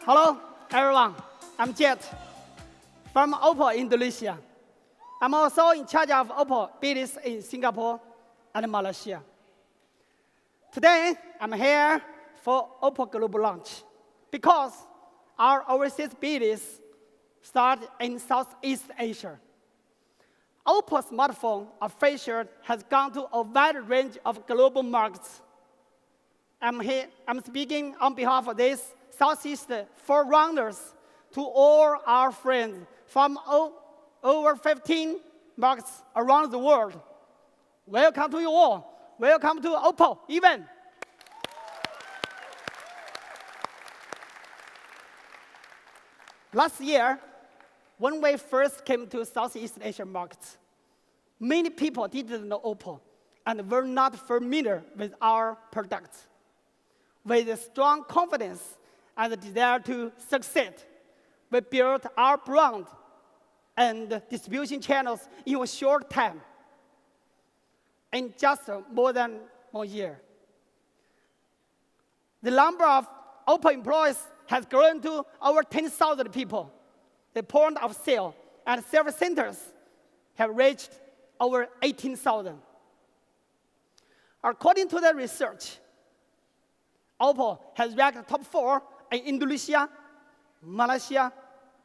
Hello, everyone. I'm Jet from Oppo Indonesia. I'm also in charge of Oppo business in Singapore and Malaysia. Today, I'm here for Oppo Global launch because our overseas business started in Southeast Asia. Oppo smartphone official has gone to a wide range of global markets. I'm speaking on behalf of these Southeast forerunners to all our friends from over 15 markets around the world. Welcome to you all. Welcome to Oppo event. Last year, when we first came to Southeast Asian markets, many people didn't know Oppo and were not familiar with our products. With strong confidence and desire to succeed, we built our brand and distribution channels in a short time, in just more than 1 year. The number of Oppo employees has grown to over 10,000 people. The point of sale and service centers have reached over 18,000. According to the research, Oppo has ranked top 4 in Indonesia, Malaysia,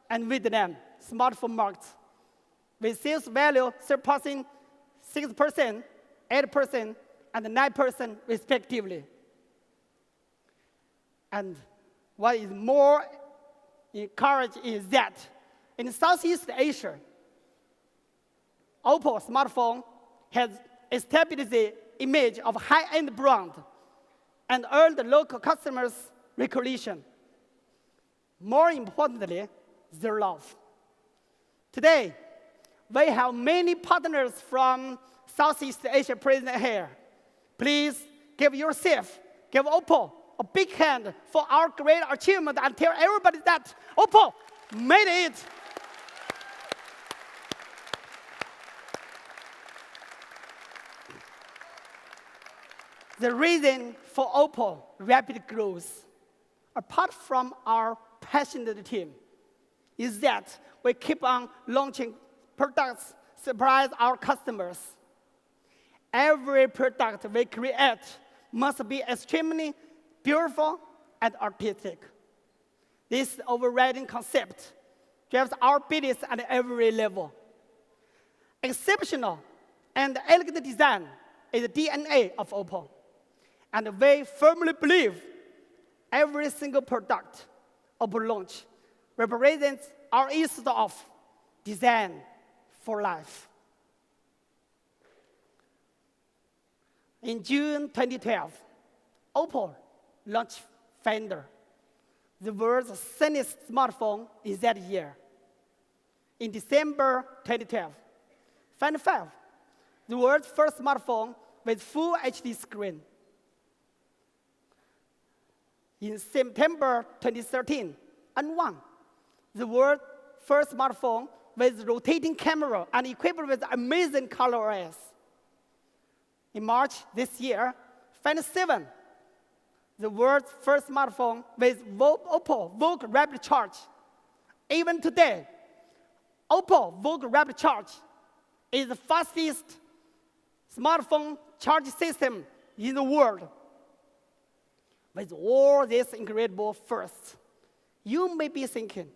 and Vietnam smartphone markets, with sales value surpassing 6%, 8%, and 9% respectively. And what is more encouraging is that in Southeast Asia, Oppo smartphone has established the image of high-end brand and earned local customers' recognition. More importantly, their love. Today, we have many partners from Southeast Asia present here. Please give Oppo a big hand for our great achievement and tell everybody that Oppo made it. The reason for Oppo rapid growth, apart from our passionate team, is that we keep on launching products surprise our customers. Every product we create must be extremely beautiful and artistic. This overriding concept drives our business at every level. Exceptional and elegant design is the DNA of Oppo. And we firmly believe every single product Oppo launch represents our ethos of design for life. In June 2012, Oppo launched Finder, the world's thinnest smartphone in that year. In December 2012, Finder 5, the world's first smartphone with full HD screen. In September 2013, N1, the world's first smartphone with rotating camera and equipped with amazing ColorOS. In March this year, Finder 7, the world's first smartphone with Oppo Vogue Rapid Charge. Even today, Oppo Vogue Rapid Charge is the fastest smartphone charge system in the world. With all these incredible firsts, you may be thinking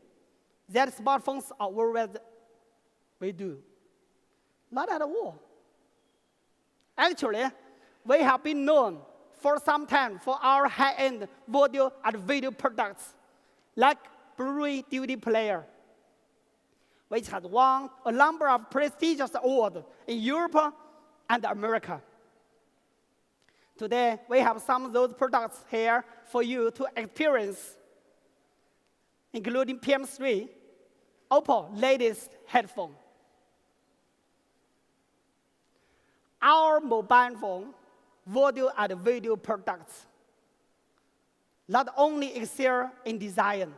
that smartphones are all that we do. Not at all. Actually, we have been known for some time for our high-end audio and video products, like Blu-ray DVD player, which has won a number of prestigious awards in Europe and America. Today, we have some of those products here for you to experience, including PM3, Oppo latest headphone. Our mobile phone, audio and video products not only excel in design,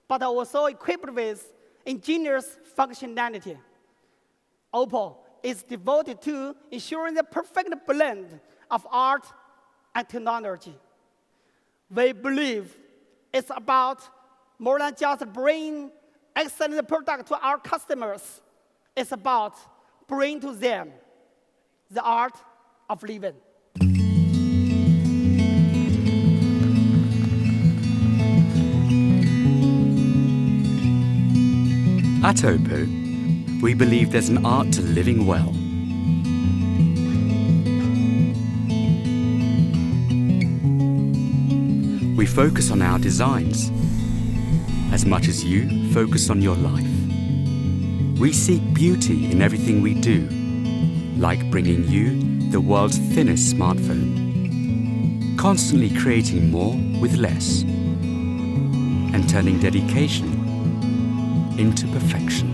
but also equipped with ingenious functionality. Oppo is devoted to ensuring the perfect blend of art and technology. We believe it's about more than just bringing excellent product to our customers. It's about bringing to them the art of living. At Oppo, we believe there's an art to living well. We focus on our designs as much as you focus on your life. We seek beauty in everything we do, like bringing you the world's thinnest smartphone, constantly creating more with less, and turning dedication into perfection.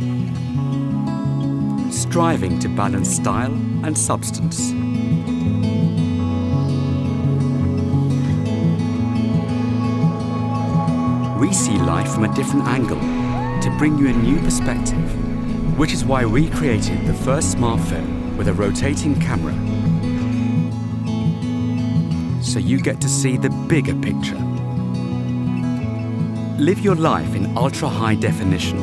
Striving to balance style and substance. We see life from a different angle to bring you a new perspective, which is why we created the first smartphone with a rotating camera. So you get to see the bigger picture. Live your life in ultra-high definition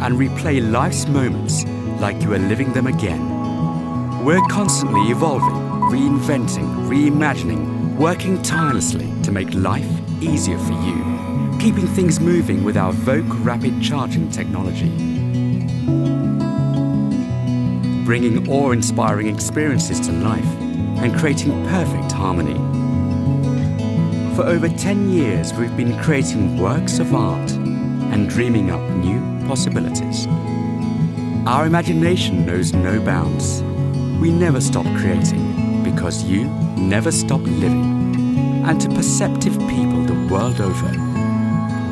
and replay life's moments like you are living them again. We're constantly evolving, reinventing, reimagining, working tirelessly to make life easier for you, keeping things moving with our Vogue rapid charging technology. Bringing awe-inspiring experiences to life and creating perfect harmony. For over 10 years, we've been creating works of art and dreaming up new possibilities. Our imagination knows no bounds. We never stop creating because you never stop living. And to perceptive people the world over,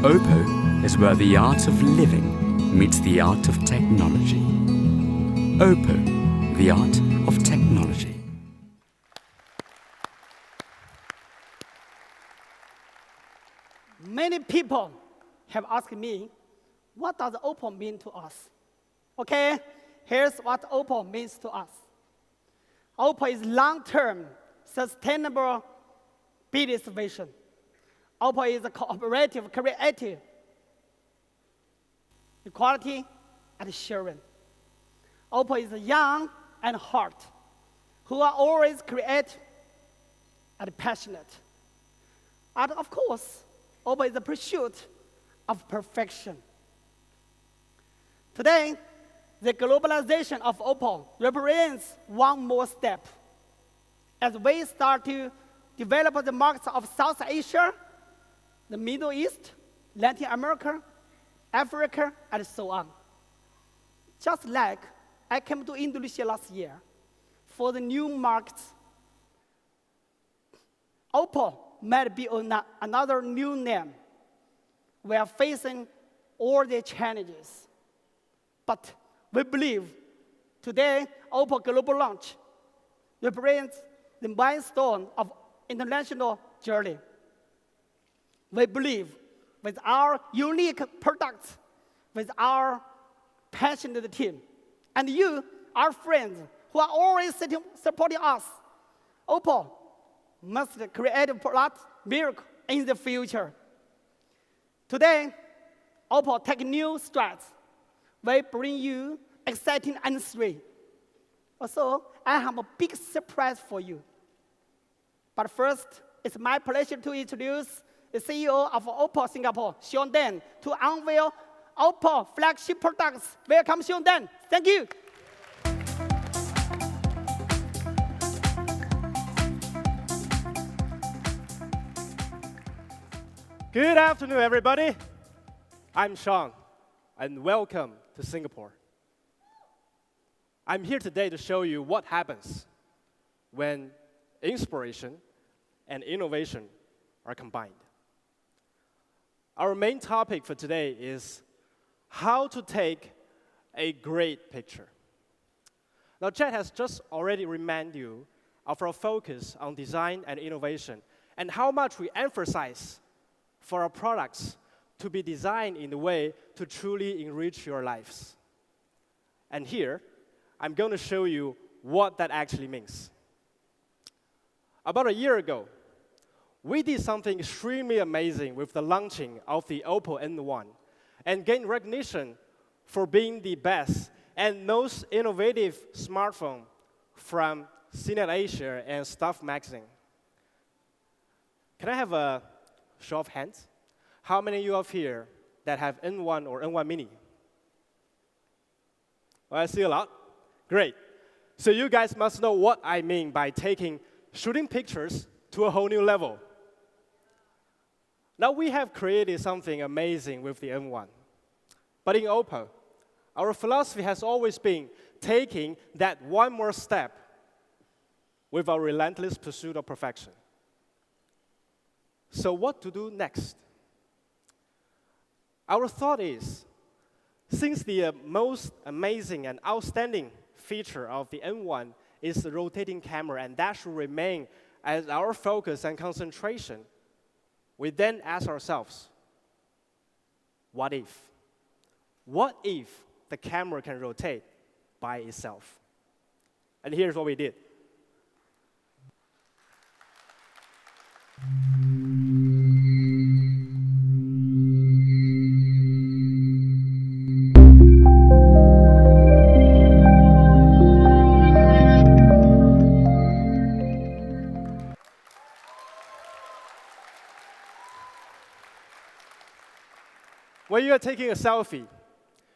Oppo is where the art of living meets the art of technology. Oppo, the art of technology. Many people have asked me, what does Oppo mean to us? Okay, here's what Oppo means to us. Oppo is long-term, sustainable business vision. Oppo is a cooperative, creative, equality, and sharing. Oppo is young and hot, who are always creative and passionate. And of course, Oppo is the pursuit of perfection. Today, the globalization of Oppo represents one more step as we start to develop the markets of South Asia, the Middle East, Latin America, Africa, and so on. Just like I came to Indonesia last year for the new markets, Oppo might be another new name. We are facing all the challenges. But we believe today, Oppo global launch represents the milestone of international journey. We believe with our unique products, with our passionate team, and you, our friends, who are always supporting us, Oppo must create a product miracle in the future. Today, Oppo take new strides. We bring you exciting N3. Also, I have a big surprise for you. But first, it's my pleasure to introduce the CEO of Oppo Singapore, Sean Dan, to unveil Oppo flagship products. Welcome, Sean Dan. Thank you. Good afternoon, everybody. I'm Sean, and welcome to Singapore. I'm here today to show you what happens when inspiration and innovation are combined. Our main topic for today is how to take a great picture. Now, Chad has just already reminded you of our focus on design and innovation and how much we emphasize for our products to be designed in a way to truly enrich your lives. And here, I'm going to show you what that actually means. About a year ago, we did something extremely amazing with the launching of the Oppo N1 and gained recognition for being the best and most innovative smartphone from CNET Asia and Stuff Magazine. Can I have a show of hands? How many of you up here that have N1 or N1 Mini? Well, I see a lot. Great. So you guys must know what I mean by taking shooting pictures to a whole new level. Now we have created something amazing with the N1. But in Oppo, our philosophy has always been taking that one more step with our relentless pursuit of perfection. So what to do next? Our thought is, since the most amazing and outstanding feature of the N1 is the rotating camera, and that should remain as our focus and concentration, we then ask ourselves, what if? What if the camera can rotate by itself? And here's what we did. When you are taking a selfie,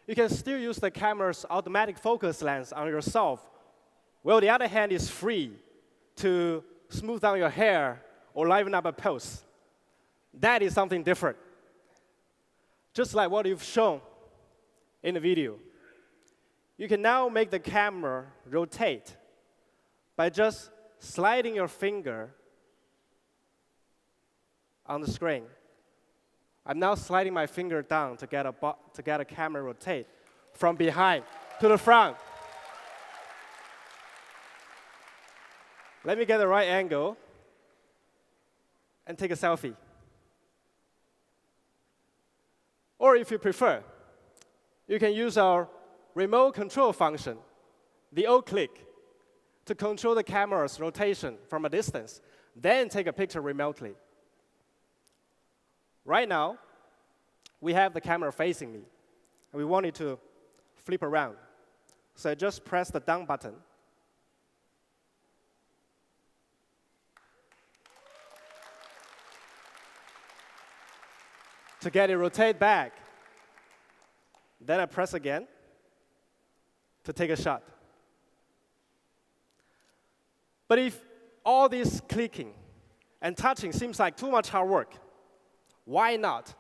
you can still use the camera's automatic focus lens on yourself, while the other hand is free to smooth down your hair or liven up a pose. That is something different. Just like what you've shown in the video. You can now make the camera rotate by just sliding your finger on the screen. I'm now sliding my finger down to get a camera rotate from behind to the front. Let me get the right angle and take a selfie. Or if you prefer, you can use our remote control function, the O-click, to control the camera's rotation from a distance, then take a picture remotely. Right now, we have the camera facing me, and we want it to flip around. So I just press the down button. To get it rotate back. Then I press again to take a shot. But if all this clicking and touching seems like too much hard work, why not?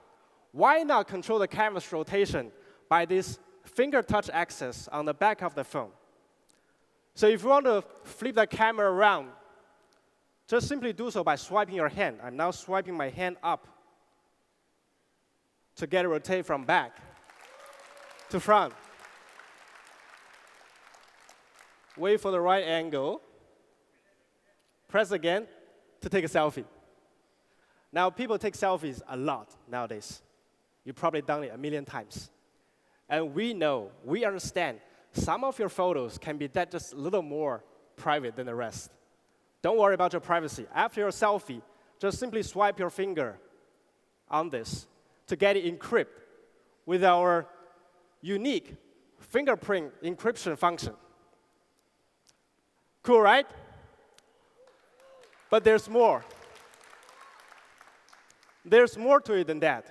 Why not control the camera's rotation by this finger touch access on the back of the phone? So if you want to flip the camera around, just simply do so by swiping your hand. I'm now swiping my hand up to get it rotate from back to front. Wait for the right angle. Press again to take a selfie. Now, people take selfies a lot nowadays. You've probably done it a million times. And we know, we understand, some of your photos can be that just a little more private than the rest. Don't worry about your privacy. After your selfie, just simply swipe your finger on this to get it encrypted with our unique fingerprint encryption function. Cool, right? But there's more. There's more to it than that.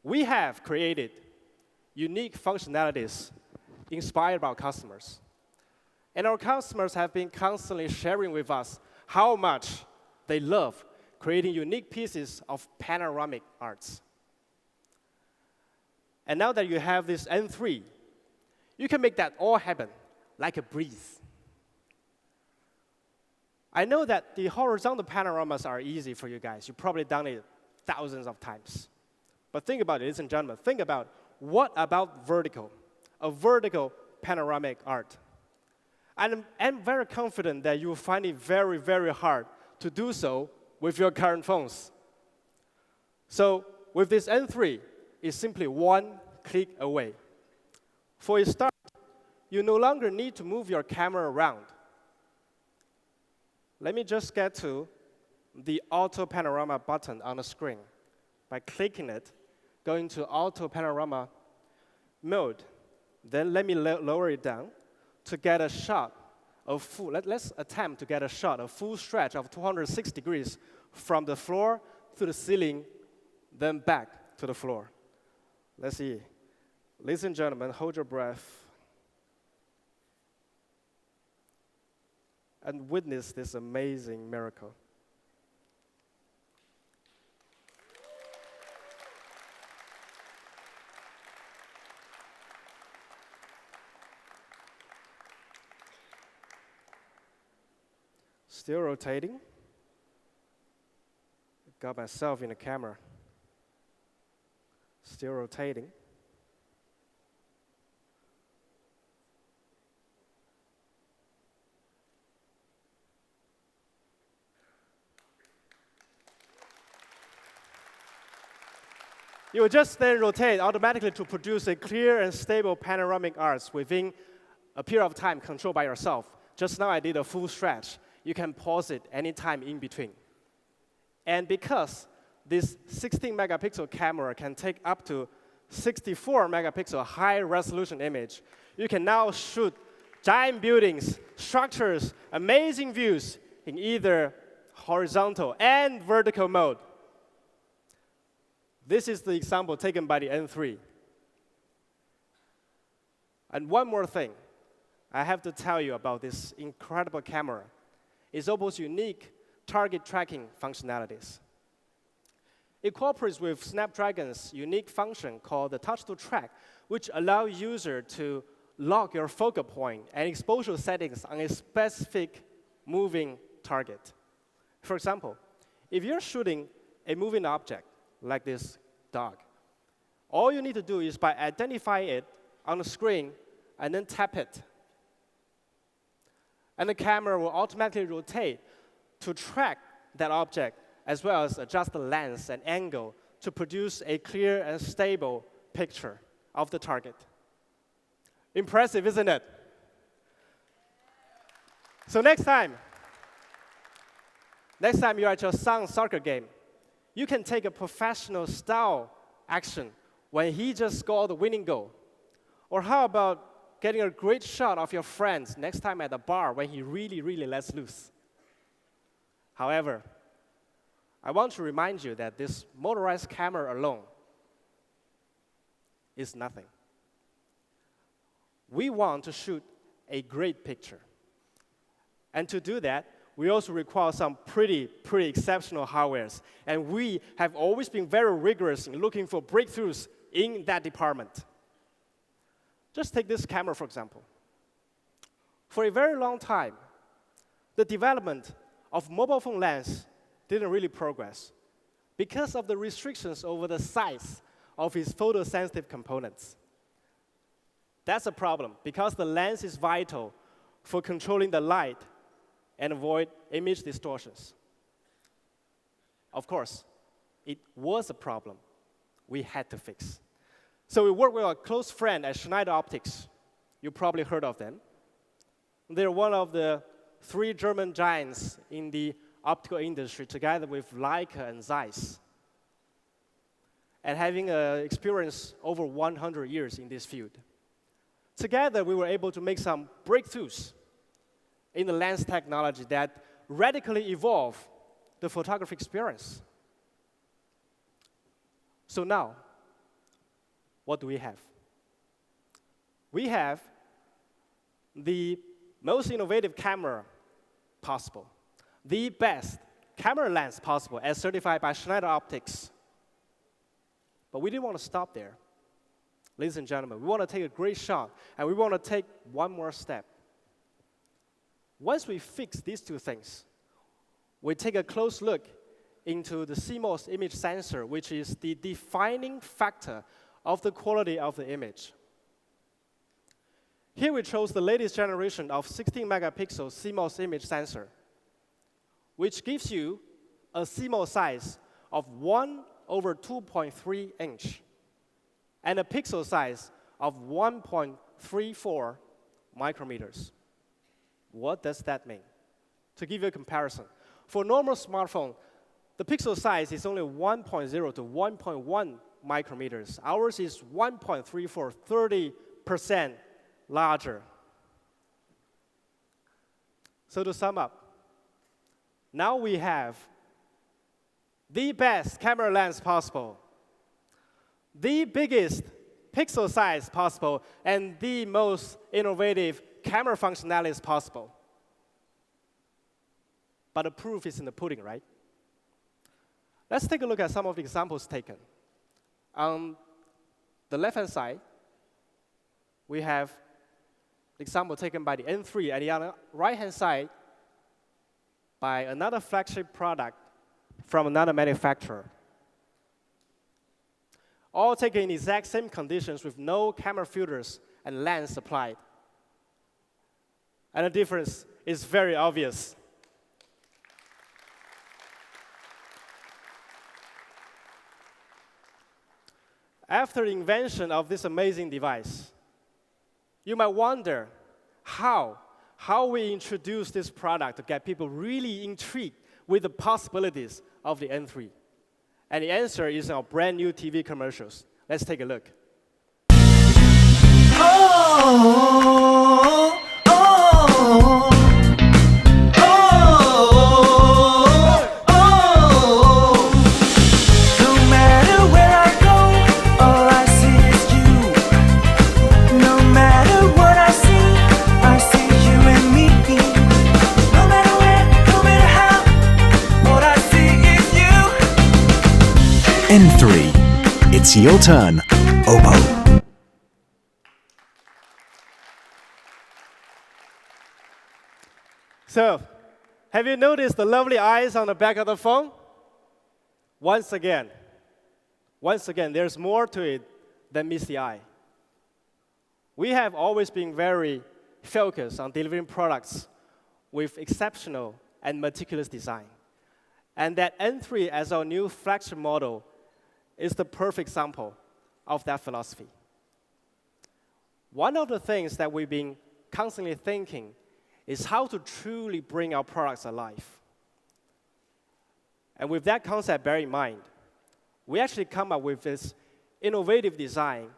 We have created unique functionalities inspired by our customers. And our customers have been constantly sharing with us how much they love creating unique pieces of panoramic arts. And now that you have this N3, you can make that all happen like a breeze. I know that the horizontal panoramas are easy for you guys. You've probably done it thousands of times. But think about it, ladies and gentlemen. Think about what about vertical, a vertical panoramic art. And I'm very confident that you will find it very, very hard to do so with your current phones. So with this N3, it's simply one click away. For a start, you no longer need to move your camera around. Let me just get to the auto panorama button on the screen. By clicking it, going to auto panorama mode. Then let me lower it down to get a shot of full, let's attempt to get a shot of full stretch of 260 degrees from the floor to the ceiling, then back to the floor. Let's see. Ladies and gentlemen, hold your breath and witness this amazing miracle. Still rotating. Got myself in the camera. Still rotating. You will just then rotate automatically to produce a clear and stable panoramic arts within a period of time controlled by yourself. Just now I did a full stretch. You can pause it anytime in between. And because this 16 megapixel camera can take up to 64 megapixel high resolution image, you can now shoot giant buildings, structures, amazing views in either horizontal and vertical mode. This is the example taken by the N3. And one more thing I have to tell you about this incredible camera is Oppo's unique target tracking functionalities. It cooperates with Snapdragon's unique function called the touch to track, which allows users to lock your focal point and exposure settings on a specific moving target. For example, if you're shooting a moving object, like this dog, all you need to do is by identifying it on the screen and then tap it. And the camera will automatically rotate to track that object as well as adjust the lens and angle to produce a clear and stable picture of the target. Impressive, isn't it? So next time you're at your son's soccer game, you can take a professional style action when he just scored the winning goal. Or how about getting a great shot of your friends next time at the bar when he really, really lets loose? However, I want to remind you that this motorized camera alone is nothing. We want to shoot a great picture. And to do that, we also require some pretty exceptional hardwares. And we have always been very rigorous in looking for breakthroughs in that department. Just take this camera, for example. For a very long time, the development of mobile phone lens didn't really progress because of the restrictions over the size of its photosensitive components. That's a problem because the lens is vital for controlling the light and avoid image distortions. Of course, it was a problem we had to fix. So we worked with a close friend at Schneider Optics. You probably heard of them. They're one of the three German giants in the optical industry, together with Leica and Zeiss, and having experience over 100 years in this field. Together, we were able to make some breakthroughs in the lens technology that radically evolve the photography experience. So now, what do we have? We have the most innovative camera possible, the best camera lens possible as certified by Schneider Optics. But we didn't want to stop there. Ladies and gentlemen, we want to take a great shot, and we want to take one more step. Once we fix these two things, we take a close look into the CMOS image sensor, which is the defining factor of the quality of the image. Here we chose the latest generation of 16 megapixel CMOS image sensor, which gives you a CMOS size of 1/2.3 inch and a pixel size of 1.34 micrometers. What does that mean? To give you a comparison, for a normal smartphone, the pixel size is only 1.0 to 1.1 micrometers. Ours is 1.34, 30% larger. So to sum up, now we have the best camera lens possible, the biggest pixel size possible, and the most innovative camera functionalities possible. But the proof is in the pudding, right? Let's take a look at some of the examples taken. On the left-hand side, we have the example taken by the N3, and on the right-hand side, by another flagship product from another manufacturer. All taken in exact same conditions with no camera filters and lens applied. And the difference is very obvious. After the invention of this amazing device, you might wonder how we introduce this product to get people really intrigued with the possibilities of the N3. And the answer is in our brand new TV commercials. Let's take a look. N3. It's your turn, Oppo. So, have you noticed the lovely eyes on the back of the phone? Once again, there's more to it than meets the eye. We have always been very focused on delivering products with exceptional and meticulous design. And that N3 as our new flagship model is the perfect example of that philosophy. One of the things that we've been constantly thinking is how to truly bring our products alive. And with that concept bear in mind, we actually come up with this innovative design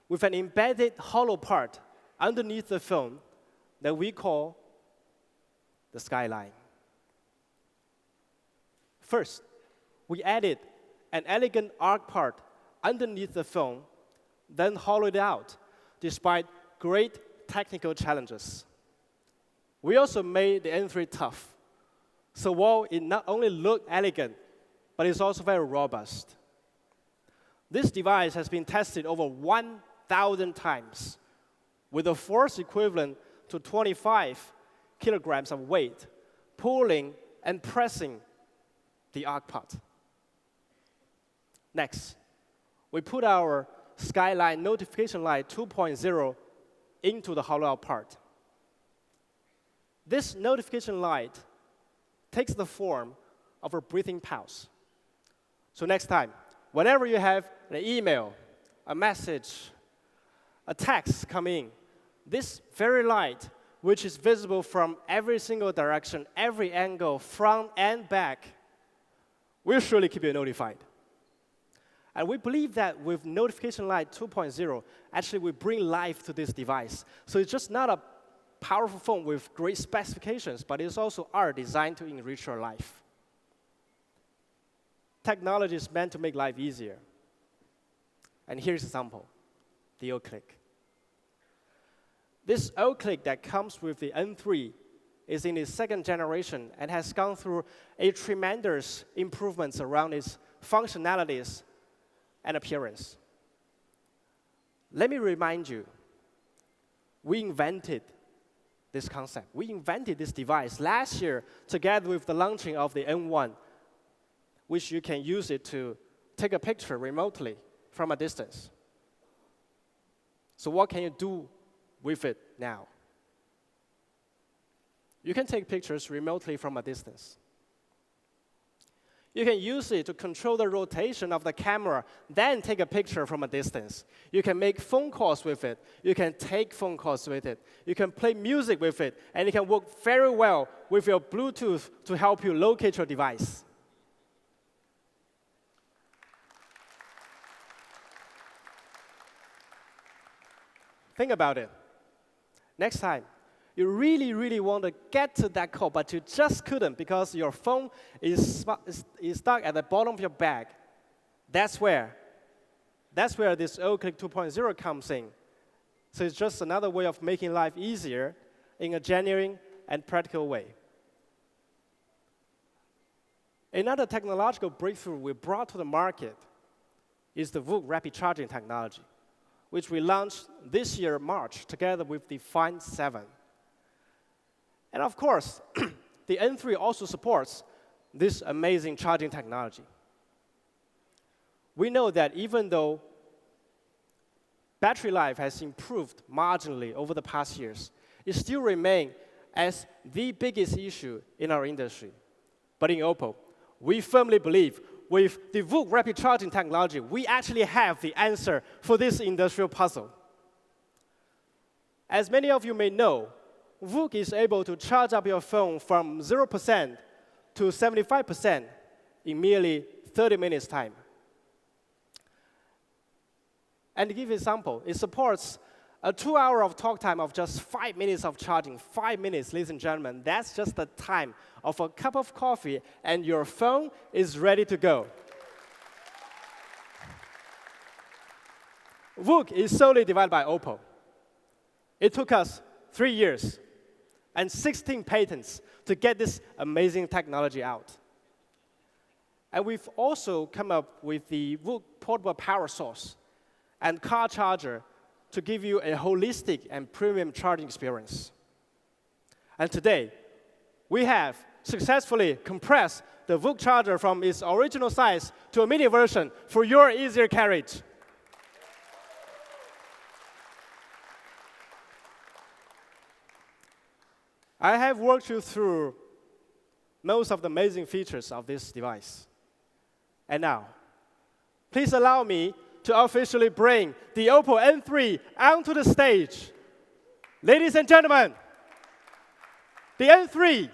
with an embedded hollow part underneath the phone that we call the skyline. First, we added an elegant arc part underneath the phone, then hollowed it out, despite great technical challenges. We also made the N3 tough, so while it not only looked elegant, but it's also very robust. This device has been tested over 1,000 times, with a force equivalent to 25 kilograms of weight, pulling and pressing the arc part. Next, we put our Skyline Notification Light 2.0 into the hollow-out part. This notification light takes the form of a breathing pulse. So next time, whenever you have an email, a message, a text come in, this very light which is visible from every single direction, every angle, front and back, will surely keep you notified. And we believe that with Notification Light 2.0, actually we bring life to this device. So it's just not a powerful phone with great specifications, but it's also art designed to enrich your life. Technology is meant to make life easier. And here's an example, the O-Click. This O-Click that comes with the N3 is in its second generation and has gone through a tremendous improvements around its functionalities and appearance. Let me remind you, we invented this concept. We invented this device last year together with the launching of the N1, which you can use it to take a picture remotely from a distance. So what can you do with it now? You can take pictures remotely from a distance. You can use it to control the rotation of the camera, then take a picture from a distance. You can make phone calls with it. You can take phone calls with it. You can play music with it. And it can work very well with your Bluetooth to help you locate your device. Think about it. Next time, you really, really want to get to that call, but you just couldn't because your phone is stuck at the bottom of your bag. That's where this O-Click 2.0 comes in. So it's just another way of making life easier in a genuine and practical way. Another technological breakthrough we brought to the market is the VOOC rapid charging technology, which we launched this year, March, together with the Find 7. And of course, the N3 also supports this amazing charging technology. We know that even though battery life has improved marginally over the past years, it still remains as the biggest issue in our industry. But in Oppo, we firmly believe with the VOOC rapid charging technology, we actually have the answer for this industrial puzzle. As many of you may know, VOOC is able to charge up your phone from 0% to 75% in merely 30 minutes time. And to give you an example, it supports a 2 hour of talk time of just 5 minutes of charging. 5 minutes, ladies and gentlemen, that's just the time of a cup of coffee and your phone is ready to go. VOOC is solely developed by Oppo. It took us 3 years and 16 patents to get this amazing technology out. And we've also come up with the VOOC portable power source and car charger to give you a holistic and premium charging experience. And today, we have successfully compressed the VOOC charger from its original size to a mini version for your easier carriage. I have walked you through most of the amazing features of this device. And now, please allow me to officially bring the Oppo N3 onto the stage. Ladies and gentlemen, the N3.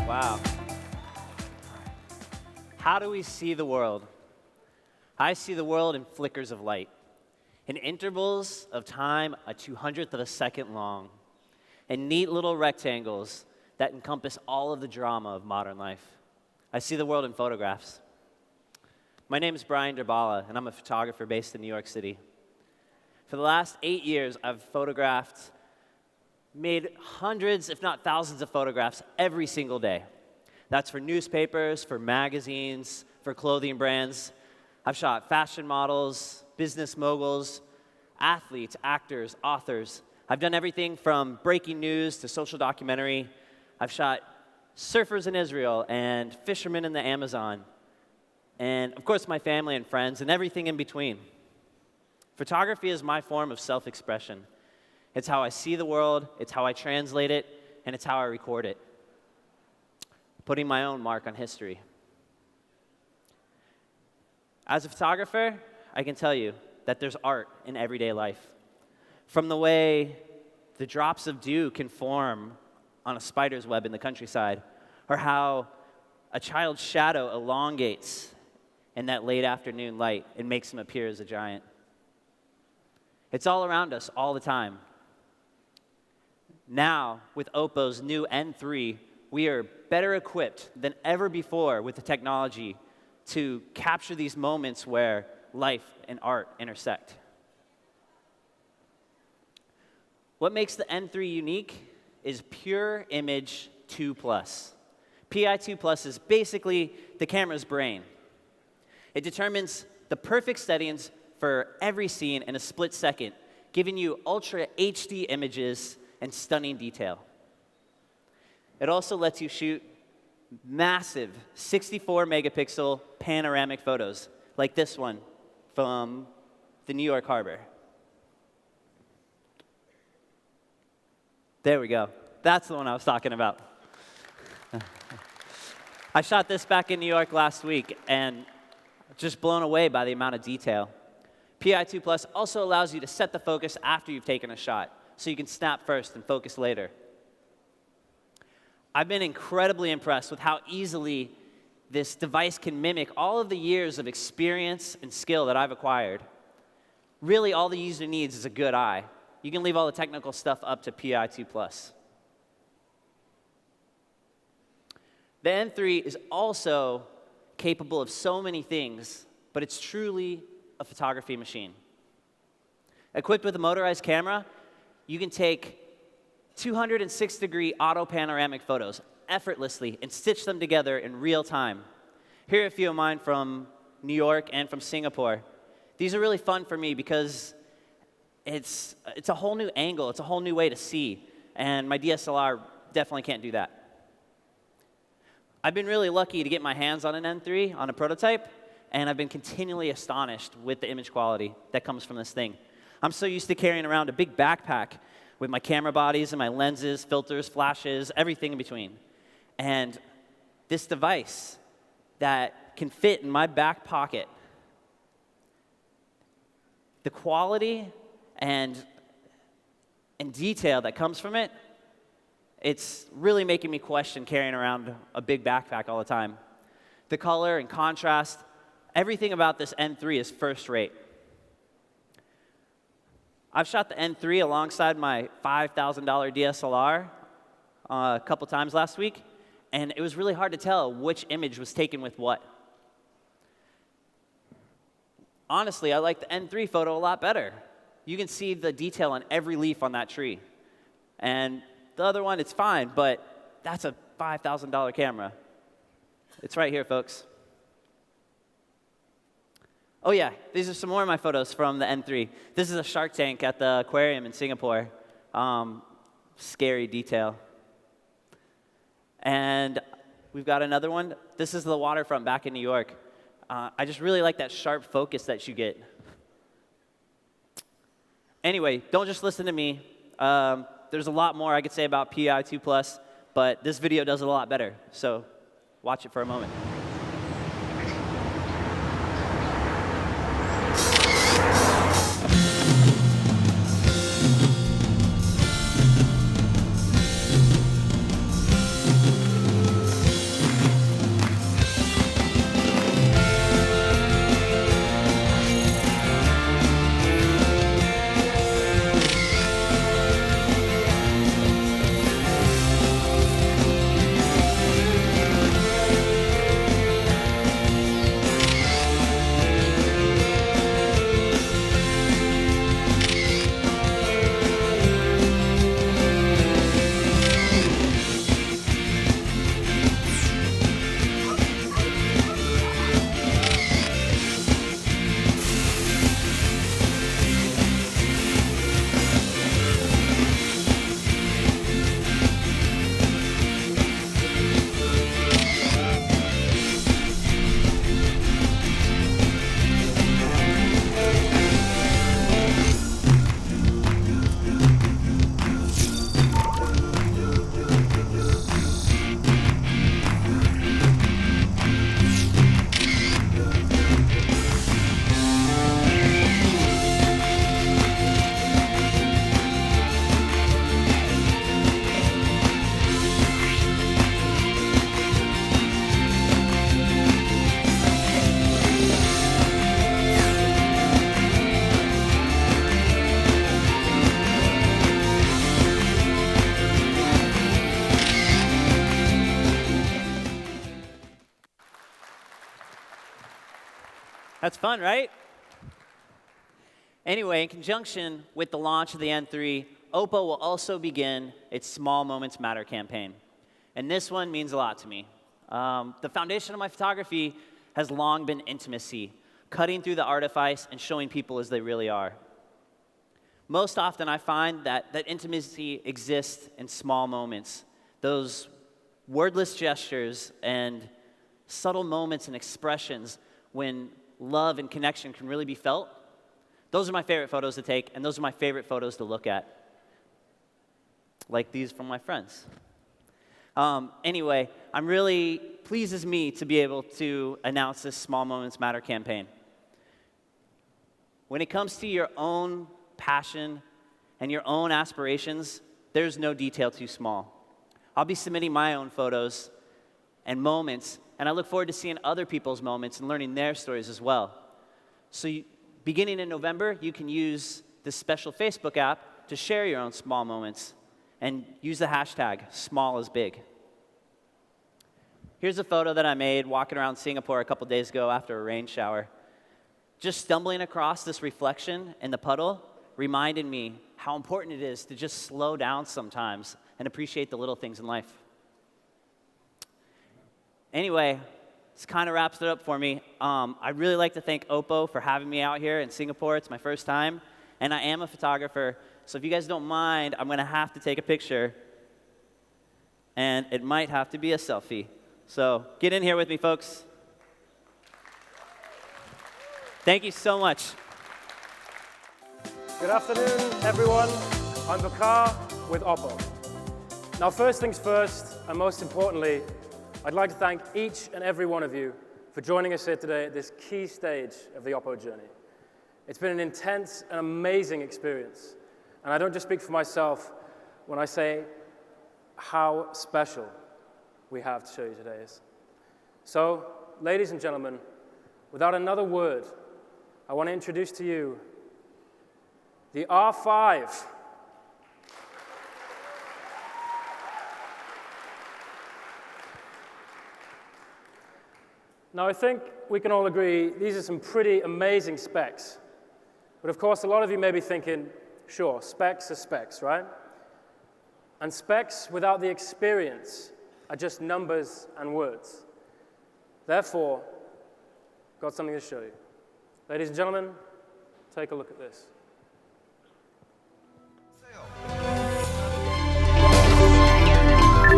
Wow. How do we see the world? I see the world in flickers of light, in intervals of time a 200th of a second long, in neat little rectangles that encompass all of the drama of modern life. I see the world in photographs. My name is Brian Derbala, and I'm a photographer based in New York City. For the last 8 years, I've photographed, made hundreds, if not thousands of photographs every single day. That's for newspapers, for magazines, for clothing brands. I've shot fashion models, business moguls, athletes, actors, authors. I've done everything from breaking news to social documentary. I've shot surfers in Israel and fishermen in the Amazon. And of course, my family and friends and everything in between. Photography is my form of self-expression. It's how I see the world, it's how I translate it, and it's how I record it. Putting my own mark on history. As a photographer, I can tell you that there's art in everyday life. From the way the drops of dew can form on a spider's web in the countryside, or how a child's shadow elongates in that late afternoon light and makes him appear as a giant. It's all around us all the time. Now, with Oppo's new N3, we are better equipped than ever before with the technology to capture these moments where life and art intersect. What makes the N3 unique is Pure Image 2 Plus. PI2 Plus is basically the camera's brain. It determines the perfect settings for every scene in a split second, giving you Ultra HD images and stunning detail. It also lets you shoot massive 64 megapixel panoramic photos, like this one from the New York Harbor. There we go. That's the one I was talking about. I shot this back in New York last week, and just blown away by the amount of detail. PI2 Plus also allows you to set the focus after you've taken a shot, so you can snap first and focus later. I've been incredibly impressed with how easily this device can mimic all of the years of experience and skill that I've acquired. Really, all the user needs is a good eye. You can leave all the technical stuff up to PI2 Plus. The N3 is also capable of so many things, but it's truly a photography machine. Equipped with a motorized camera, you can take 206-degree auto panoramic photos effortlessly and stitch them together in real time. Here are a few of mine from New York and from Singapore. These are really fun for me because it's a whole new angle, it's a whole new way to see, and my DSLR definitely can't do that. I've been really lucky to get my hands on an N3, on a prototype, and I've been continually astonished with the image quality that comes from this thing. I'm so used to carrying around a big backpack with my camera bodies and my lenses, filters, flashes, everything in between. And this device that can fit in my back pocket, the quality and detail that comes from it, it's really making me question carrying around a big backpack all the time. The color and contrast, everything about this N3 is first rate. I've shot the N3 alongside my $5,000 DSLR a couple times last week, and it was really hard to tell which image was taken with what. Honestly, I like the N3 photo a lot better. You can see the detail on every leaf on that tree. And the other one, it's fine, but that's a $5,000 camera. It's right here, folks. Oh yeah, these are some more of my photos from the N3. This is a shark tank at the aquarium in Singapore. Scary detail. And we've got another one. This is the waterfront back in New York. I just really like that sharp focus that you get. Anyway, don't just listen to me. There's a lot more I could say about PI2 Plus, but this video does it a lot better. So watch it for a moment. That's fun, right? Anyway, in conjunction with the launch of the N3, Oppo will also begin its Small Moments Matter campaign. And this one means a lot to me. The foundation of my photography has long been intimacy, cutting through the artifice and showing people as they really are. Most often, I find that intimacy exists in small moments, those wordless gestures and subtle moments and expressions when love and connection can really be felt. Those are my favorite photos to take, and those are my favorite photos to look at, like these from my friends. Anyway, I'm really pleases me to be able to announce this Small Moments Matter campaign. When it comes to your own passion and your own aspirations, there's no detail too small. I'll be submitting my own photos and moments, and I look forward to seeing other people's moments and learning their stories as well. So beginning in November, you can use this special Facebook app to share your own small moments and use the hashtag #SmallIsBig. Here's a photo that I made walking around Singapore a couple days ago after a rain shower. Just stumbling across this reflection in the puddle reminded me how important it is to just slow down sometimes and appreciate the little things in life. Anyway, this kind of wraps it up for me. I'd really like to thank Oppo for having me out here in Singapore. It's my first time, and I am a photographer. So if you guys don't mind, I'm going to have to take a picture, and it might have to be a selfie. So get in here with me, folks. Thank you so much. Good afternoon, everyone. I'm Bakar with Oppo. Now, first things first, and most importantly, I'd like to thank each and every one of you for joining us here today at this key stage of the Oppo journey. It's been an intense and amazing experience, and I don't just speak for myself when I say how special we have to show you today is. So, ladies and gentlemen, without another word, I want to introduce to you the R5. Now, I think we can all agree these are some pretty amazing specs. But of course, a lot of you may be thinking, sure, specs are specs, right? And specs without the experience are just numbers and words. Therefore, I've got something to show you. Ladies and gentlemen, take a look at this.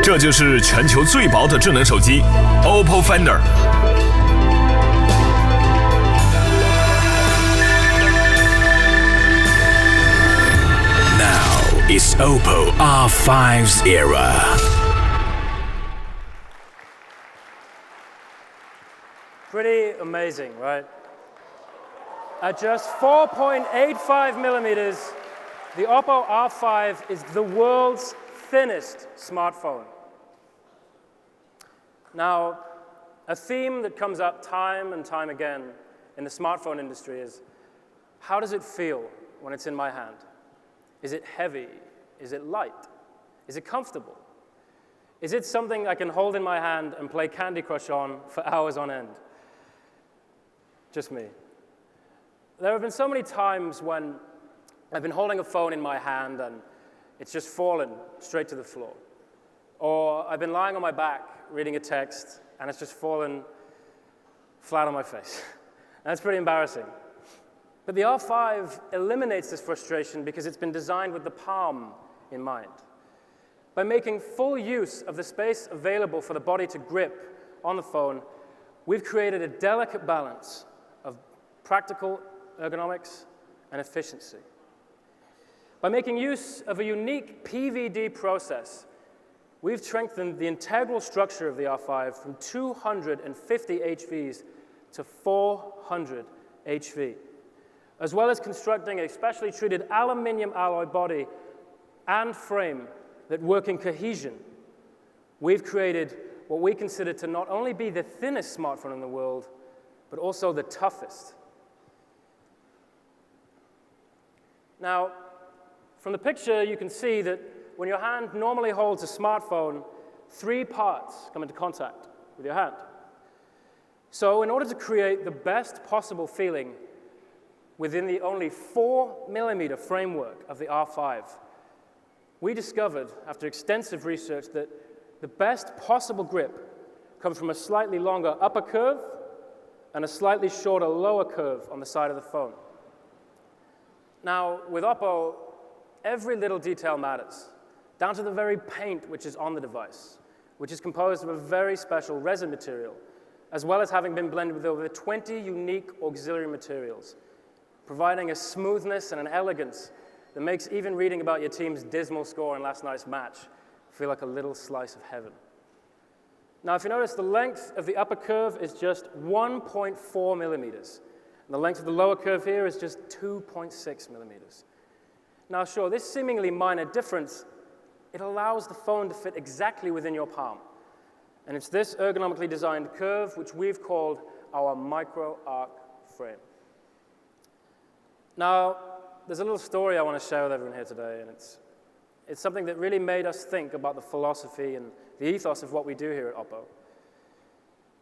“这就是全球最薄的智能手机 OPPO Finder。Now is Oppo R5's era. Pretty amazing, right? At just 4.85 millimeters, the Oppo R5 is the world's thinnest smartphone. Now, a theme that comes up time and time again in the smartphone industry is, how does it feel when it's in my hand? Is it heavy? Is it light? Is it comfortable? Is it something I can hold in my hand and play Candy Crush on for hours on end? Just me. There have been so many times when I've been holding a phone in my hand and it's just fallen straight to the floor. Or I've been lying on my back reading a text and it's just fallen flat on my face. That's pretty embarrassing. But the R5 eliminates this frustration because it's been designed with the palm in mind. By making full use of the space available for the body to grip on the phone, we've created a delicate balance of practical ergonomics and efficiency. By making use of a unique PVD process, we've strengthened the integral structure of the R5 from 250 HVs to 400 HV, as well as constructing a specially treated aluminium alloy body and frame that work in cohesion. We've created what we consider to not only be the thinnest smartphone in the world, but also the toughest. Now, from the picture, you can see that when your hand normally holds a smartphone, 3 parts come into contact with your hand. So in order to create the best possible feeling within the only 4mm framework of the R5, we discovered, after extensive research, that the best possible grip comes from a slightly longer upper curve and a slightly shorter lower curve on the side of the phone. Now, with Oppo, every little detail matters, down to the very paint which is on the device, which is composed of a very special resin material, as well as having been blended with over 20 unique auxiliary materials, providing a smoothness and an elegance that makes even reading about your team's dismal score in last night's match feel like a little slice of heaven. Now, if you notice, the length of the upper curve is just 1.4 millimeters, and the length of the lower curve here is just 2.6 millimeters. Now, sure, this seemingly minor difference, it allows the phone to fit exactly within your palm. And it's this ergonomically designed curve which we've called our micro arc frame. Now, there's a little story I want to share with everyone here today, and it's something that really made us think about the philosophy and the ethos of what we do here at Oppo.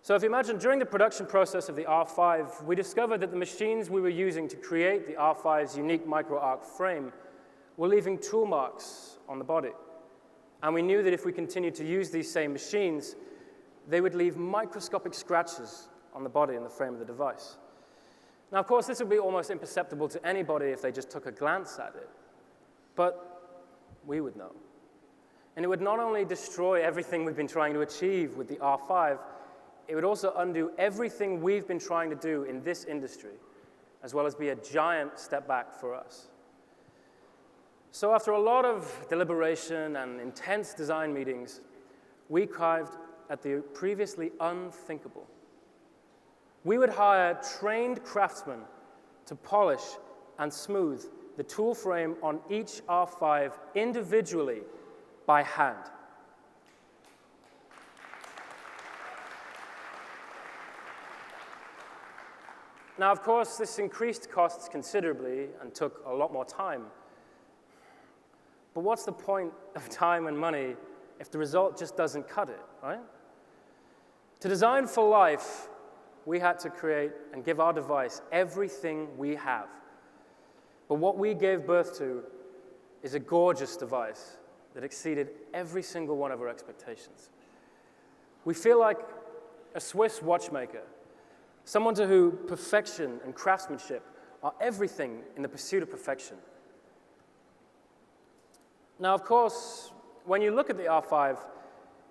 So if you imagine, during the production process of the R5, we discovered that the machines we were using to create the R5's unique micro arc frame were leaving tool marks on the body. And we knew that if we continued to use these same machines, they would leave microscopic scratches on the body and the frame of the device. Now, of course, this would be almost imperceptible to anybody if they just took a glance at it. But we would know. And it would not only destroy everything we've been trying to achieve with the R5, it would also undo everything we've been trying to do in this industry, as well as be a giant step back for us. So after a lot of deliberation and intense design meetings, we arrived at the previously unthinkable. We would hire trained craftsmen to polish and smooth the tool frame on each R5 individually by hand. Now, of course, this increased costs considerably and took a lot more time. But what's the point of time and money if the result just doesn't cut it, right? To design for life, we had to create and give our device everything we have. But what we gave birth to is a gorgeous device that exceeded every single one of our expectations. We feel like a Swiss watchmaker, someone to whom perfection and craftsmanship are everything in the pursuit of perfection. Now, of course, when you look at the R5,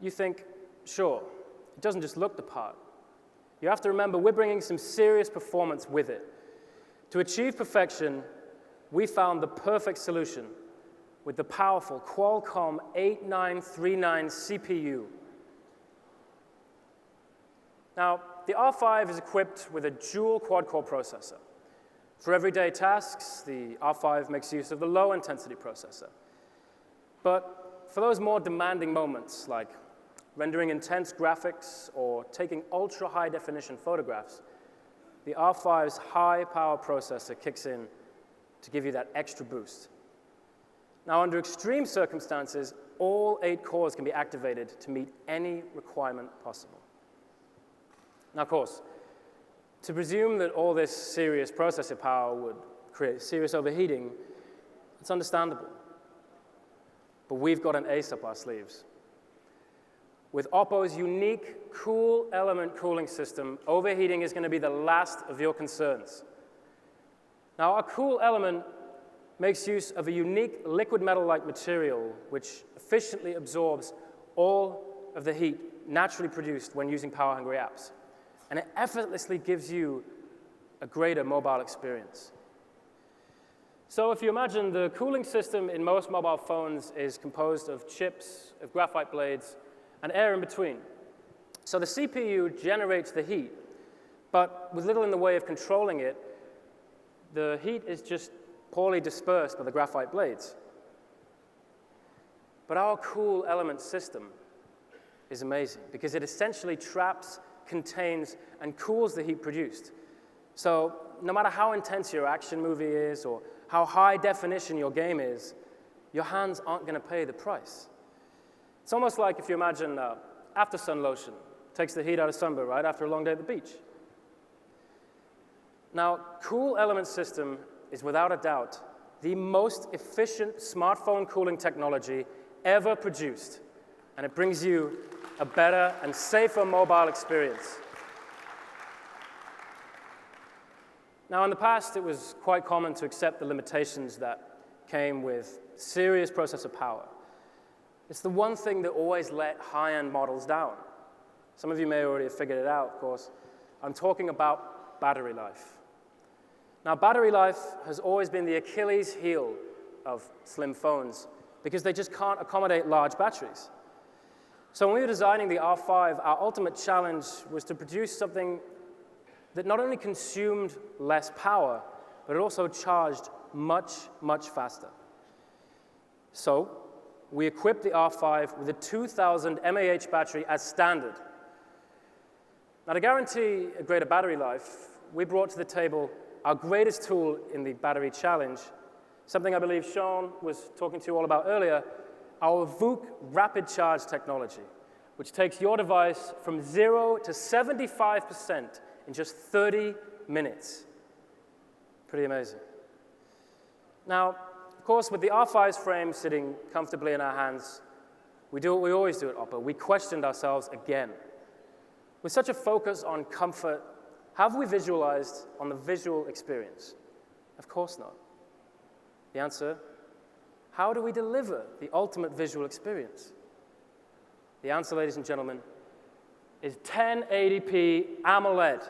you think, sure, it doesn't just look the part. You have to remember we're bringing some serious performance with it. To achieve perfection, we found the perfect solution with the powerful Qualcomm 8939 CPU. Now, the R5 is equipped with a dual quad-core processor. For everyday tasks, the R5 makes use of the low-intensity processor. But for those more demanding moments, like rendering intense graphics or taking ultra-high-definition photographs, the R5's high-power processor kicks in to give you that extra boost. Now, under extreme circumstances, all 8 cores can be activated to meet any requirement possible. Now, of course, to presume that all this serious processor power would create serious overheating, it's understandable. But we've got an ace up our sleeves. With Oppo's unique cool element cooling system, overheating is going to be the last of your concerns. Now, our cool element makes use of a unique liquid metal-like material which efficiently absorbs all of the heat naturally produced when using power-hungry apps. And it effortlessly gives you a greater mobile experience. So if you imagine the cooling system in most mobile phones is composed of chips, of graphite blades, and air in between. So the CPU generates the heat, but with little in the way of controlling it, the heat is just poorly dispersed by the graphite blades. But our cool element system is amazing because it essentially traps, contains, and cools the heat produced. So no matter how intense your action movie is or how high definition your game is, your hands aren't going to pay the price. It's almost like if you imagine after sun lotion takes the heat out of sunburn right after a long day at the beach. Now, Cool Element System is without a doubt the most efficient smartphone cooling technology ever produced, and it brings you a better and safer mobile experience. Now, in the past, it was quite common to accept the limitations that came with serious processor power. It's the one thing that always let high-end models down. Some of you may already have figured it out, of course. I'm talking about battery life. Now, battery life has always been the Achilles heel of slim phones because they just can't accommodate large batteries. So when we were designing the R5, our ultimate challenge was to produce something that not only consumed less power, but it also charged much, much faster. So we equipped the R5 with a 2000 mAh battery as standard. Now, to guarantee a greater battery life, we brought to the table our greatest tool in the battery challenge, something I believe Sean was talking to you all about earlier, our VOOC rapid charge technology, which takes your device from 0 to 75% in just 30 minutes. Pretty amazing. Now, of course, with the R5's frame sitting comfortably in our hands, we do what we always do at Oppo. We questioned ourselves again. With such a focus on comfort, have we visualized on the visual experience? Of course not. The answer, how do we deliver the ultimate visual experience? The answer, ladies and gentlemen, is 1080p AMOLED.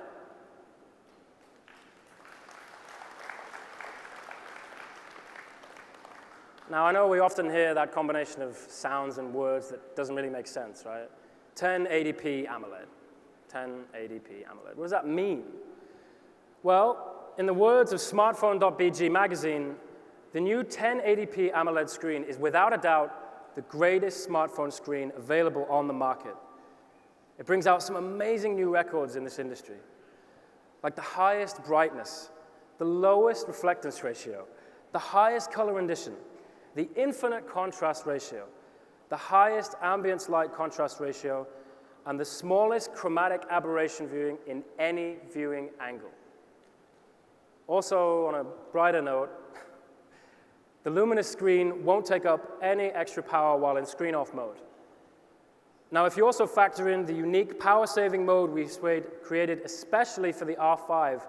Now, I know we often hear that combination of sounds and words that doesn't really make sense, right? 1080p AMOLED. 1080p AMOLED. What does that mean? Well, in the words of smartphone.bg magazine, the new 1080p AMOLED screen is without a doubt the greatest smartphone screen available on the market. It brings out some amazing new records in this industry, like the highest brightness, the lowest reflectance ratio, the highest color rendition, the infinite contrast ratio, the highest ambience light contrast ratio, and the smallest chromatic aberration viewing in any viewing angle. Also, on a brighter note, the luminous screen won't take up any extra power while in screen-off mode. Now, if you also factor in the unique power-saving mode we created especially for the R5,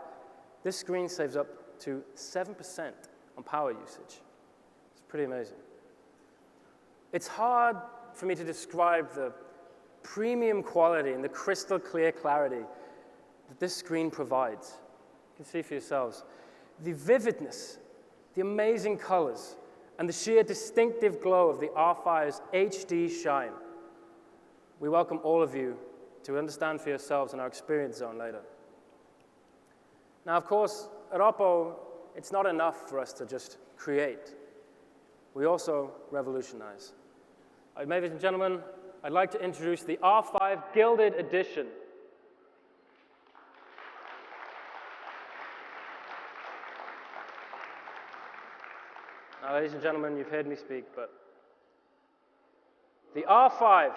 this screen saves up to 7% on power usage. It's pretty amazing. It's hard for me to describe the premium quality and the crystal clear clarity that this screen provides. You can see for yourselves. The vividness, the amazing colors, and the sheer distinctive glow of the R5's HD shine. We welcome all of you to understand for yourselves in our experience zone later. Now, of course, at Oppo, it's not enough for us to just create. We also revolutionize. Ladies and gentlemen, I'd like to introduce the R5 Gilded Edition. Now, ladies and gentlemen, you've heard me speak, but the R5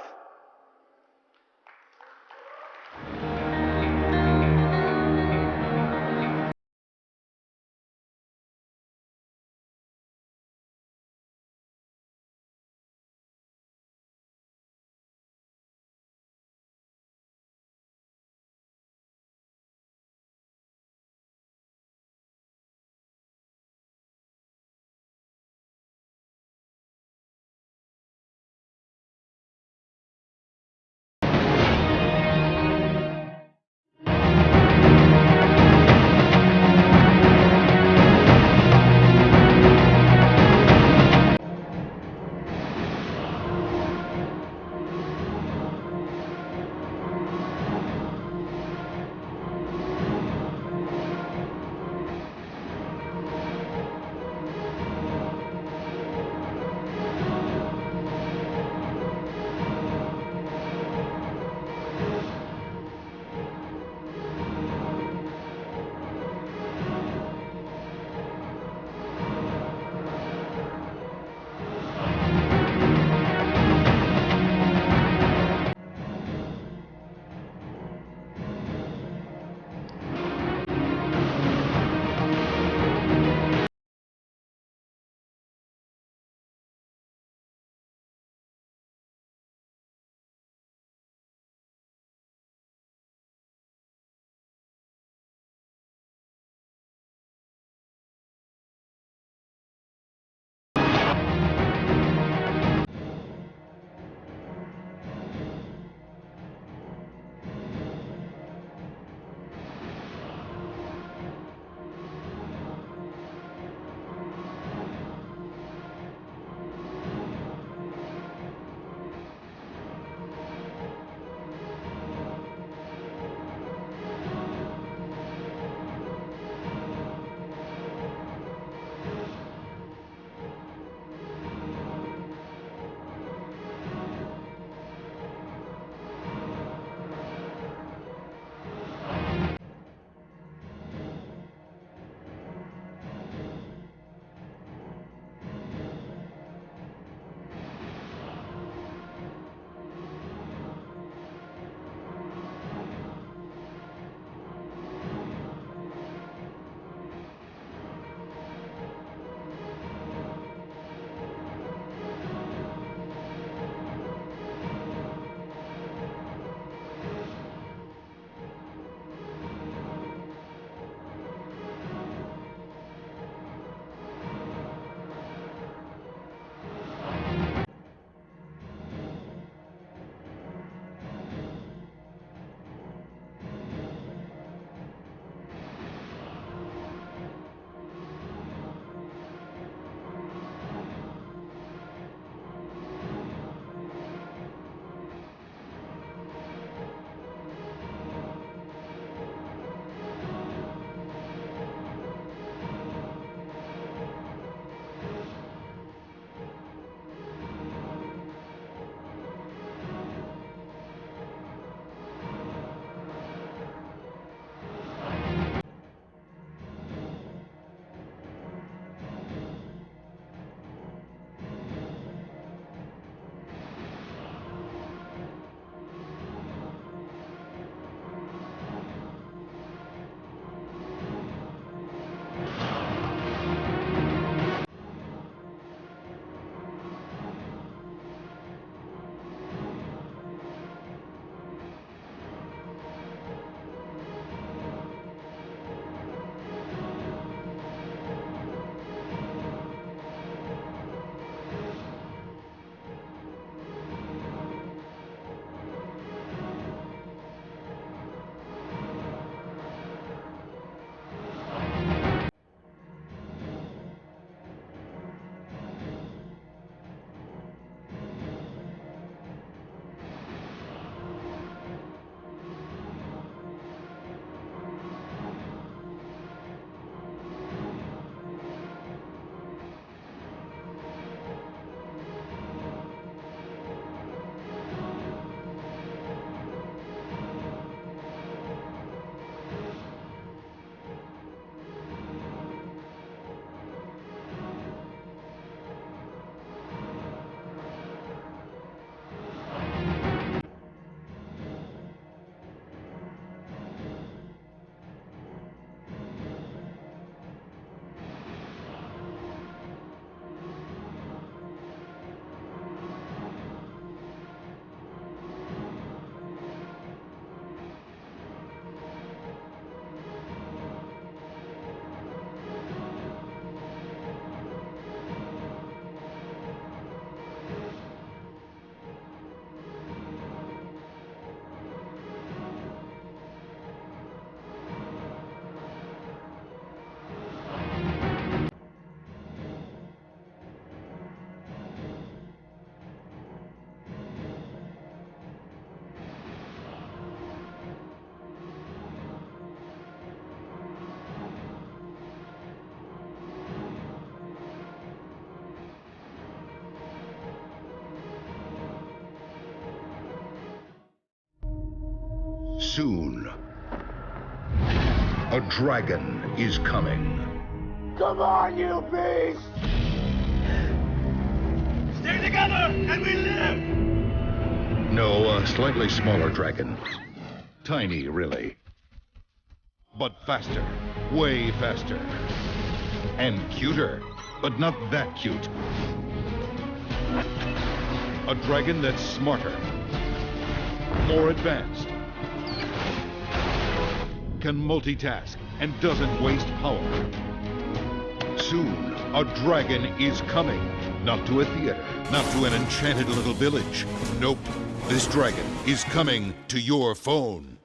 Soon, a dragon is coming. Come on, you beast! Stay together and we live! No, a slightly smaller dragon. Tiny, really. But faster. Way faster. And cuter. But not that cute. A dragon that's smarter. More advanced. Can multitask and doesn't waste power. Soon, a dragon is coming. Not to a theater, not to an enchanted little village. Nope, this dragon is coming to your phone.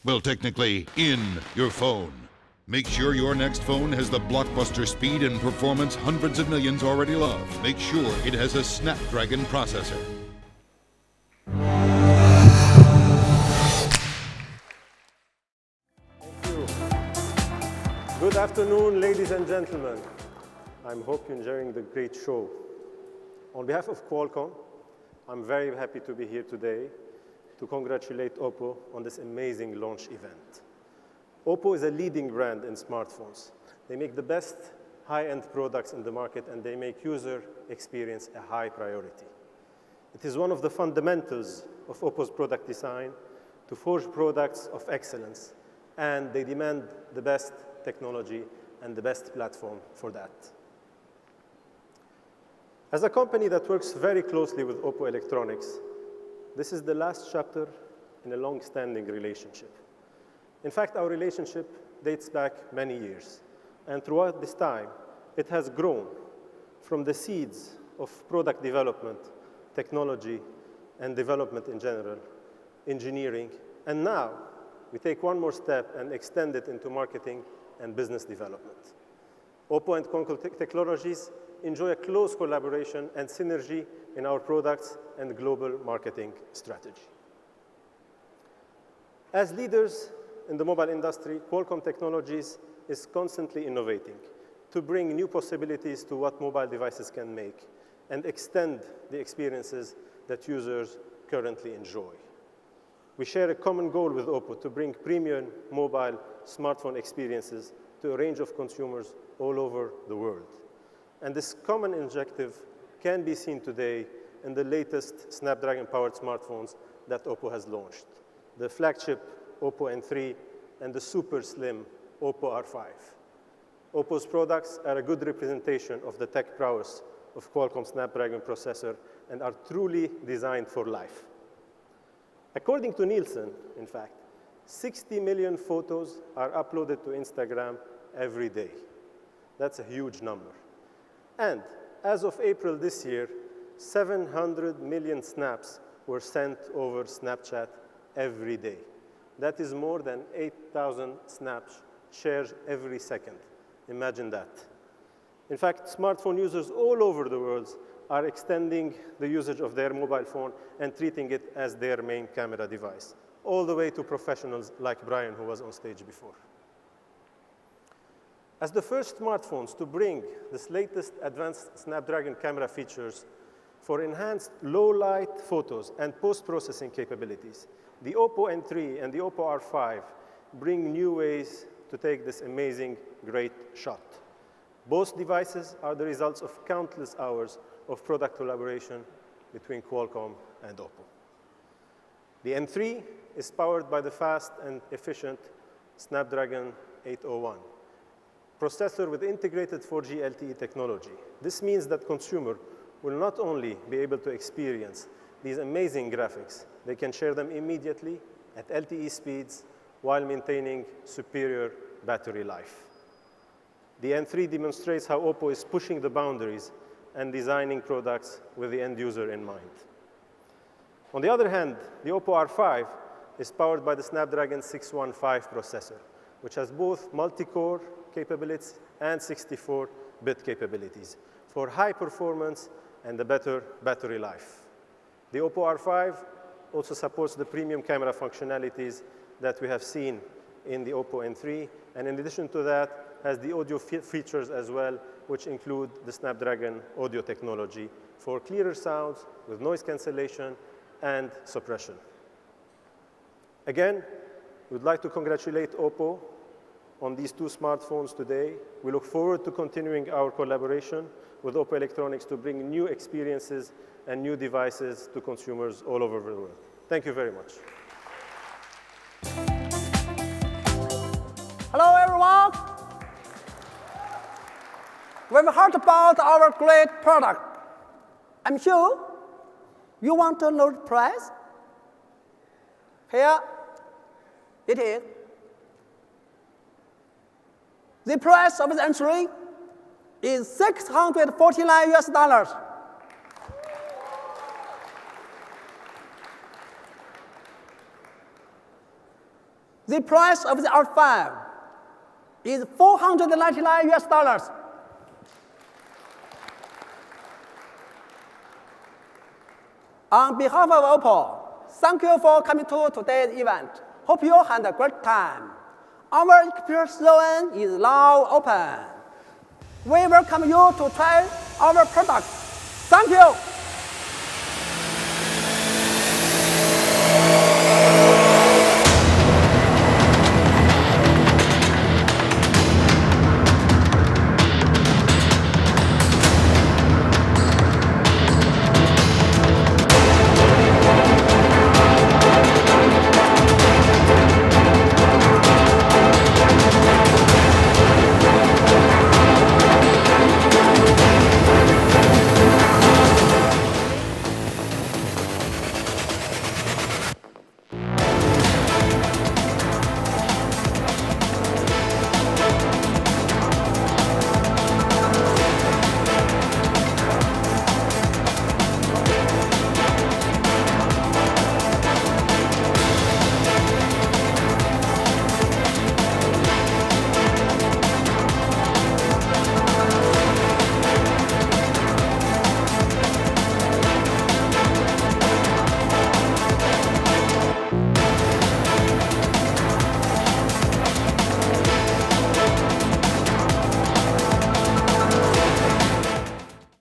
Well, technically, in your phone. Make sure your next phone has the blockbuster speed and performance hundreds of millions already love. Make sure it has a Snapdragon processor. Good afternoon, ladies and gentlemen. I hope you're enjoying the great show. On behalf of Qualcomm, I'm very happy to be here today to congratulate Oppo on this amazing launch event. Oppo is a leading brand in smartphones. They make the best high-end products in the market, and they make user experience a high priority. It is one of the fundamentals of Oppo's product design to forge products of excellence, and they demand the best technology and the best platform for that. As a company that works very closely with Oppo Electronics, this is the last chapter in a long-standing relationship. In fact, our relationship dates back many years, and throughout this time, it has grown from the seeds of product development, technology, and development in general, engineering, and now we take one more step and extend it into marketing and business development. Oppo and Qualcomm Technologies enjoy a close collaboration and synergy in our products and global marketing strategy. As leaders in the mobile industry, Qualcomm Technologies is constantly innovating to bring new possibilities to what mobile devices can make and extend the experiences that users currently enjoy. We share a common goal with Oppo to bring premium mobile smartphone experiences to a range of consumers all over the world. And this common objective can be seen today in the latest Snapdragon-powered smartphones that Oppo has launched, the flagship Oppo N3 and the super slim Oppo R5. Oppo's products are a good representation of the tech prowess of Qualcomm Snapdragon processor and are truly designed for life. According to Nielsen, in fact, 60 million photos are uploaded to Instagram every day. That's a huge number. And as of April this year, 700 million snaps were sent over Snapchat every day. That is more than 8,000 snaps shared every second. Imagine that. In fact, smartphone users all over the world are extending the usage of their mobile phone and treating it as their main camera device, all the way to professionals like Brian, who was on stage before. As the first smartphones to bring this latest advanced Snapdragon camera features for enhanced low-light photos and post-processing capabilities, the Oppo N3 and the Oppo R5 bring new ways to take this amazing, great shot. Both devices are the results of countless hours of product collaboration between Qualcomm and Oppo. The N3 is powered by the fast and efficient Snapdragon 801 processor with integrated 4G LTE technology. This means that consumer will not only be able to experience these amazing graphics, they can share them immediately at LTE speeds while maintaining superior battery life. The N3 demonstrates how Oppo is pushing the boundaries and designing products with the end user in mind. On the other hand, the Oppo R5 is powered by the Snapdragon 615 processor, which has both multi-core capabilities and 64-bit capabilities for high performance and a better battery life. The Oppo R5 also supports the premium camera functionalities that we have seen in the Oppo N3, and in addition to that, has the audio features as well, which include the Snapdragon audio technology for clearer sounds with noise cancellation and suppression. Again, we'd like to congratulate Oppo on these two smartphones today. We look forward to continuing our collaboration with Oppo Electronics to bring new experiences and new devices to consumers all over the world. Thank you very much. Hello, everyone. We've heard about our great product. I'm sure you want to know the price. Here it is. The price of the N3 is $649 US. The price of the R5 is $499 US. On behalf of Oppo, thank you for coming to today's event. Hope you had a great time. Our experience zone is now open. We welcome you to try our products. Thank you.